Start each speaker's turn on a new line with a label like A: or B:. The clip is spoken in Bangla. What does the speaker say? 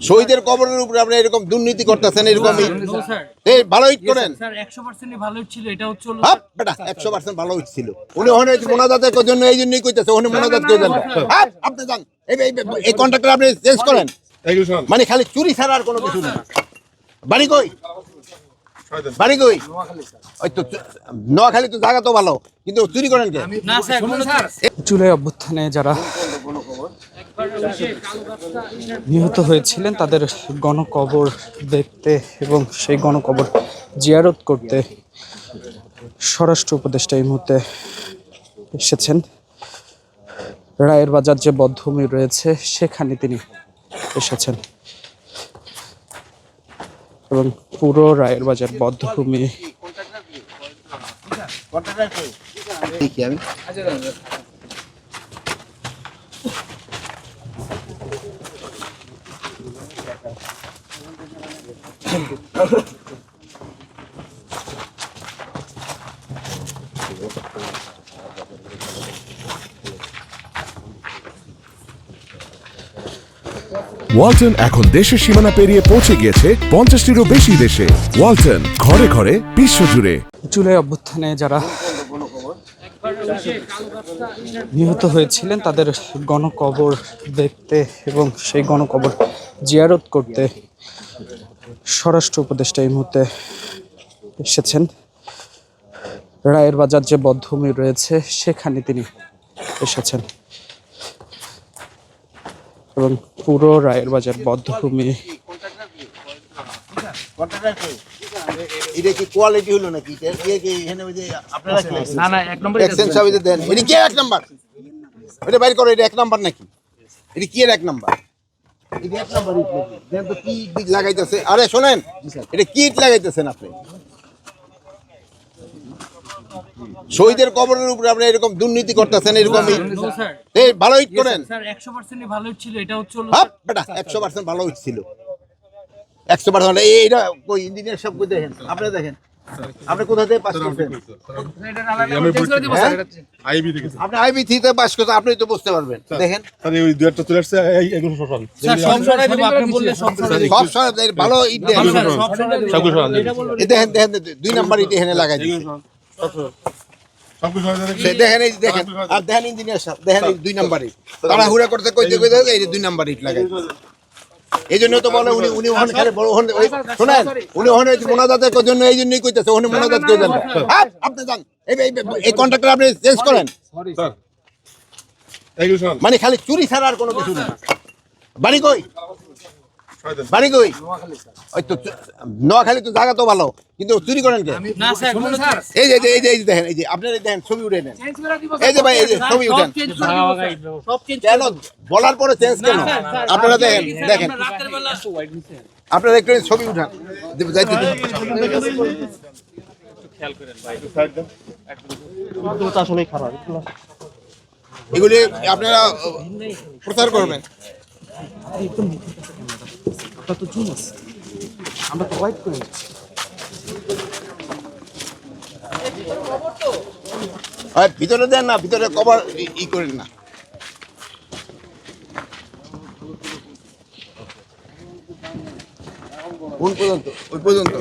A: শহীদের কবরের উপরে আপনি এরকম দুর্নীতি করতেছেন, এরকম এই ভালো হিট করেন
B: স্যার 100% ভালো ছিল। এটা হচ্ছে
A: হ্যাঁ বেটা 100% ভালো হিট ছিল। উনি ওখানে মোনাজাতের জন্য এই জন্যই কইতেছে, ওখানে মোনাজাত করে দেন। হ্যাঁ আপনি যান, এই কন্ট্রাক্টর আপনি চেঞ্জ করেন। মানে খালি চুরি ছাড়া আর কোনো কিছু না। বাড়ি কই? বাড়ি কই? ওই তো নোয়াখালী তো জায়গা তো ভালো, কিন্তু চুরি করেন কে?
B: না স্যার,
C: জুলাই অভ্যুত্থানে যারা নিহত হয়েছিলেন তাদের গণকবর দেখতে এবং সেই গণকবর জিয়ারত করতে স্বরাষ্ট্র উপদেষ্টা এই মুহূর্তে এসেছেন। রায়ের বাজার যে বধ্যভূমি রয়েছে সেখানে তিনি এসেছেন এবং পুরো রায়ের বাজার বধ্যভূমি
D: ওয়ালটন এখন দেশের সীমানা পেরিয়ে পৌঁছে গিয়েছে 50টিরও বেশি দেশে। ওয়ালটন, ঘরে ঘরে বিশ্বজুড়ে।
C: জুলাই অভ্যুত্থানে যারা নিহত হয়েছিলেন তাদের গণকবর দেখতে এবং সেই গণকবর জিয়ারত করতে স্বরাষ্ট্র উপদেষ্টা এই মুহূর্তে এসেছেন। রায়ের বাজার যে বধ্যভূমি রয়েছে সেখানে তিনি এসেছেন এবং পুরো রায়ের বাজার বধ্যভূমি
A: এটা কি কোয়ালিটি হলো নাকি? আপনারা
B: না না, এক নম্বর
A: এক্সচেঞ্জ সার্ভিস দেন। এটা কি এক নাম্বার? এটা বাইর করো, এটা এক নাম্বার নাকি? এটা কি এর এক নাম্বার? এটা এক নাম্বার ইট নাকি? দেন তো কি ইট লাগাইতেছে? আরে শুনেন, এটা কি ইট লাগাইতেছেন আপনি? শহীদের কবরের উপরে আপনি এরকম দুর্নীতি করতেছেন, এরকম এই ভালো হিট করেন
B: স্যার 100% ভালো ছিল। এটা হচ্ছে
A: হ্যাঁ বেটা 100% ভালো হিট ছিল। 100% এইটা কই ইঞ্জিনিয়ার সব কই দেখেন, আপনি দেখেন আপনি কোথা থেকে পাস করছেন? আপনি আইবি থেকে পাস করছেন, আপনি তো বুঝতে পারবেন। দেখেন
E: স্যার এই দুই একটা চলে আসছে, এগুলো সরান।
B: স্যার সব সরাই দেব, আপনি বললে সব সরাই দেব।
A: সব সব ভালো ইট দেখেন।
B: সব সরাই দেব।
E: সবগুলো সরান।
A: এই দেখেন দেখেন দুই নাম্বার ইট এখানে লাগাই দিয়েছে।
E: সবগুলো সরান।
A: দেখেন এই দেখেন, আর দেখেন ইঞ্জিনিয়ার সাহেব দেখেন এই দুই নাম্বার ইট তারা হুড়া করতে কইতে কইতে এই যে দুই নাম্বার ইট লাগাই দিয়েছে। এই জন্য তো বলে উনি ওখানে খালি বড় ওখানে শোনেন, উনি ওখানে মোনাজাতের জন্য এই জন্যই কইতেছে, ওখানে মোনাজাত করে দেন। হ্যাঁ আপনি যান, এই কন্ট্রাক্টর আপনি চেঞ্জ করেন।
E: স্যার এগুলো সরান।
A: মানে খালি চুরি ছাড়া আর কোনো কিছু না। বাড়ি কই? বাড়ি কই? ওই তো নোয়াখালী তো জায়গা তো ভালো, কিন্তু চুরি করেন কে?
B: না স্যার,
A: এই যে দেখেন, এই যে আপনারা দেখেন ছবি উঠে নেন। এই যে ভাই এই যে ছবি উঠেন
B: সব চেঞ্জ
A: কেন বলার পরে চেঞ্জ কেন? আপনারা দেখেন দেখেন
B: রাতের বেলা
A: আপনারা একটু ছবি উঠান যাইতে দিন।
B: খেয়াল করেন ভাই।
A: এগুলি আপনারা প্রচার করবেন।
C: আমরা তো ওয়াইট করে দিচ্ছি।
A: ভিতরে দেন না, ভিতরে কভার ই করেন না। কোন পর্যন্ত? ওই পর্যন্ত